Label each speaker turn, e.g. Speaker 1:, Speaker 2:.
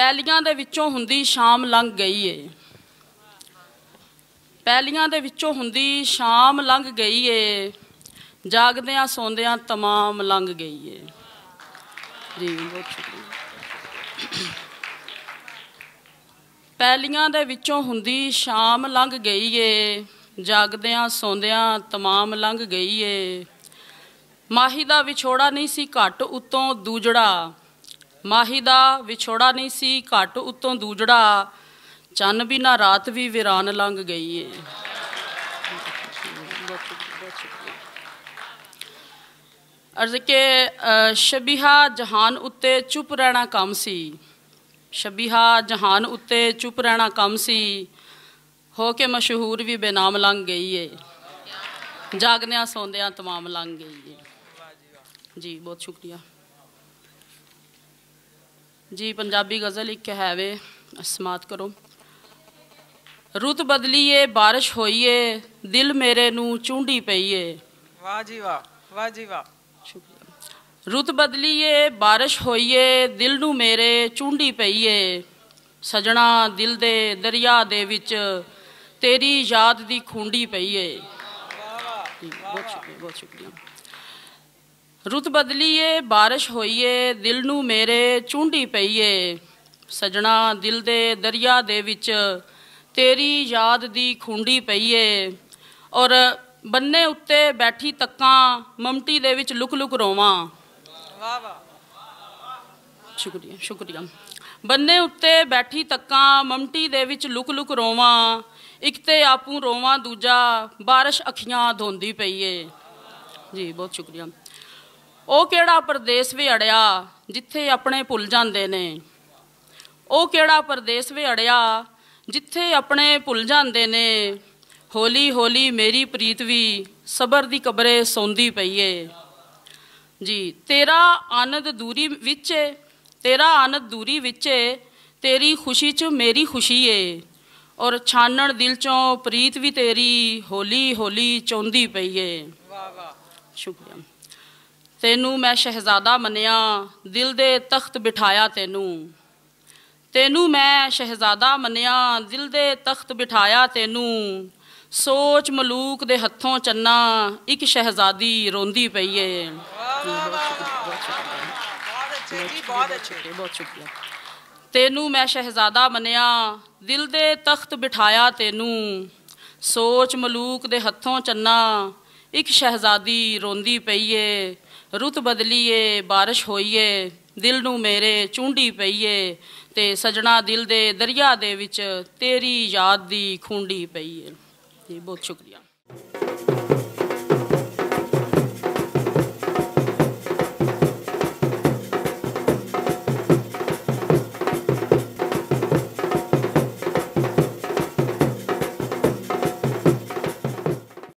Speaker 1: ਪੈਲੀਆਂ ਦੇ ਵਿੱਚੋਂ ਹੁੰਦੀ ਸ਼ਾਮ ਲੰਘ ਗਈ ਏ, ਪੈਲੀਆਂ ਦੇ ਵਿੱਚੋਂ ਹੁੰਦੀ ਸ਼ਾਮ ਲੰਘ ਗਈ ਏ, ਜਾਗਦਿਆਂ ਸੌਂਦਿਆਂ ਤਮਾਮ ਲੰਘ ਗਈ ਏ। ਜੀ ਬਹੁਤ ਸ਼ੁਕਰੀਆ। ਪੈਲੀਆਂ ਦੇ ਵਿੱਚੋਂ ਹੁੰਦੀ ਸ਼ਾਮ ਲੰਘ ਗਈ ਏ, ਜਾਗਦਿਆਂ ਸੌਂਦਿਆਂ ਤਮਾਮ ਲੰਘ ਗਈ ਏ। ਮਾਹੀ ਦਾ ਵਿਛੋੜਾ ਨਹੀਂ ਸੀ ਘੱਟ ਉੱਤੋਂ ਦੂਜੜਾ, ਮਾਹੀ ਦਾ ਵਿਛੋੜਾ ਨਹੀਂ ਸੀ ਘੱਟ ਉੱਤੋਂ ਦੂਜੜਾ, ਚੰਨ ਬਿਨਾਂ ਰਾਤ ਵੀ ਵੀਰਾਨ ਲੰਘ ਗਈ ਏ। अर्ज़ के शबीहा जहान उत्ते चुप रहना कम सी, शबीहा जहान उत्ते चुप रहना कम सी, हो के मशहूर भी बेनाम लंघ गई है, जागनिया सौंदिया तमाम लंघ गई है। जी बहुत शुक्रिया जी। पंजाबी गज़ल एक है वे, समात करो। रुत बदली है बारिश होई है, दिल मेरे नू चूंडी पई है।
Speaker 2: वाह जी वाह, वाह जी वाह।
Speaker 1: रुत बदली है बारिश होई है, दिल नू मेरे चूंडी पई है। सजना दिल दे दरिया दे विच तेरी याद दी खूंडी पई है। बहुत शुक्रिया, बहुत शुक्रिया। रुत बदली है बारिश होई है, दिल नू मेरे चूंडी पई है। सजना दिल दे दरिया दे विच तेरी याद दी खूंडी पई है। और बन्ने उत्ते बैठी तक्कां, ममटी दे विच लुक लुक रोवां। शुक्रिया शुक्रिया। बन्ने उत्ते बैठी तक्कां, ममटी दे विच लुक लुक रोवां। एक ते आपूं रोवां, दूजा बारिश अखियां धोंदी पई है। जी बहुत शुक्रिया। ओ केड़ा परदेस वे अड़िया, जिथे अपने भुल जांदे ने। ओ केड़ा परदेस वे अड़िया, जिथे अपने भुल जांदे ने। होली होली मेरी प्रीत भी सबर दी कबरे सौंदी पई है। जी तेरा आनंद दूरी विच, तेरा आनंद दूरी विच, तेरी खुशी च मेरी खुशी है। और छानण दिल चों प्रीत भी तेरी होली होली चौंदी पई है। शुक्रिया। तेनू मैं शहजादा मनिया, दिल दे तख्त बिठाया तेनू। तेनू मैं शहजादा मनिया, दिल दे तख्त बिठाया तेनू। सोच मलूक दे हथों चन्ना, एक शहजादी रोंदी पई है। बहुत शुक्रिया। तेनू मैं शहजादा मनिया, दिल दे तख्त बिठाया तेनू। सोच मलूक दे हथों चन्ना, एक शहजादी रोंदी पई है। रुत बदली है बारिश होई है, दिल नू मेरे चूंडी पई है। ते सजना दिल दे दरिया दे विच तेरी याद दी खूंडी पई है। बहुत शुक्रिया।